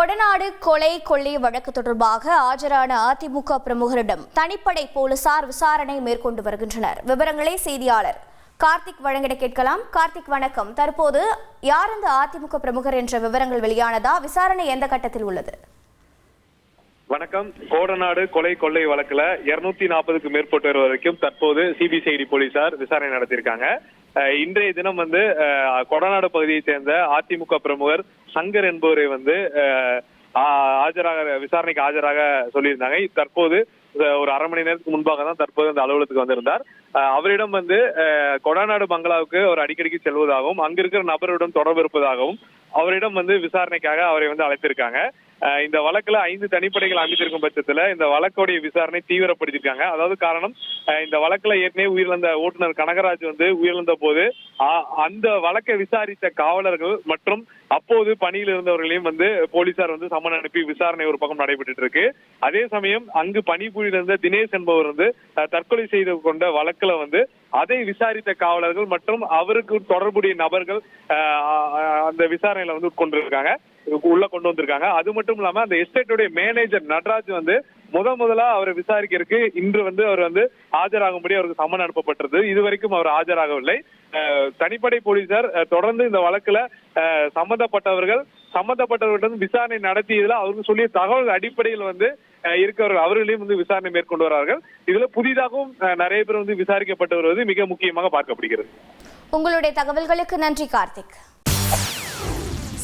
கொடநாடு கொலை கொள்ளை வழக்கு தொடர்பாக ஆஜரான அதிமுக பிரமுகரிடம் தனிப்படை போலீசார் விசாரணை மேற்கொண்டு வருகின்றனர். விவரங்களை செய்தியாளர் கார்த்திக் வழங்கிட கேட்கலாம். கார்த்திக் வணக்கம். தற்போது யார் அந்த அதிமுக பிரமுகர் என்ற விவரங்கள் வெளியானதா? விசாரணை எந்த கட்டத்தில் உள்ளது? வணக்கம். கோடநாடு கொலை கொள்ளை வழக்குல 240க்கு மேற்பட்டோர் வரைக்கும் தற்போது சிபிசிஐடி போலீசார் விசாரணை நடத்தியிருக்காங்க. இன்றைய தினம் கொடநாடு பகுதியை சேர்ந்த அதிமுக பிரமுகர் சங்கர் என்பவரை விசாரணைக்கு ஆஜராக சொல்லியிருந்தாங்க. தற்போது ஒரு அரை மணி நேரத்துக்கு முன்பாக தான் தற்போது அந்த அலுவலகத்துக்கு வந்திருந்தார். அவரிடம் கொடநாடு பங்களாவுக்கு அவர் அடிக்கடிக்கு செல்வதாகவும் அங்க இருக்கிற நபருடன் தொடர்பு இருப்பதாகவும் அவரிடம் விசாரணைக்காக அவரை அழைத்திருக்காங்க. இந்த வழக்குல 5 தனிப்படைகள் அமைத்திருக்கும் பட்சத்துல இந்த வழக்குடைய விசாரணை தீவிரப்படுத்திருக்காங்க. அதாவது காரணம், இந்த வழக்குல ஏற்கனவே உயிரிழந்த ஓட்டுநர் கனகராஜ் உயிரிழந்த போது அந்த வழக்கை விசாரித்த காவலர்கள் மற்றும் அப்போது பணியில் இருந்தவர்களையும் போலீசார் சம்மன் அனுப்பி விசாரணை ஒரு பக்கம் நடைபெற்று இருக்கு. அதே சமயம் அங்கு பணிபுரிந்த தினேஷ் என்பவர் தற்கொலை செய்து கொண்ட வழக்குல அதை விசாரித்த காவலர்கள் மற்றும் அவருக்கு தொடர்புடைய நபர்கள் அந்த விசாரணையில உட்கொண்டிருக்காங்க, உள்ள கொண்டு வந்திருக்காங்க. அது மட்டும் இல்லாம அந்த எஸ்டேட்டுடைய மேனேஜர் நடராஜ் முதலா அவரை விசாரிக்கிறதுக்கு இன்று அவர் ஆஜராகும்படி அவருக்கு சம்மன் அனுப்பப்பட்டது. இதுவரைக்கும் அவர் ஆஜராகவில்லை. தனிப்படை போலீசார் தொடர்ந்து இந்த வழக்குல சம்பந்தப்பட்டவர்களிடம் விசாரணை நடத்தியதுல அவருக்கு சொல்லிய தகவல் அடிப்படையில் இருக்கிறவர்கள் அவர்களையும் விசாரணை மேற்கொண்டு வருவார்கள். இதுல புதிதாகவும் நிறைய பேர் விசாரிக்கப்பட்டு வருவது மிக முக்கியமாக பார்க்கப்படுகிறது. உங்களுடைய தகவல்களுக்கு நன்றி கார்த்திக்.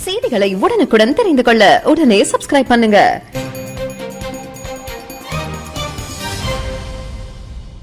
செய்திகளை உடனுக்குடன் தெரிந்து கொள்ள உடனே சப்ஸ்கிரைப் பண்ணுங்க.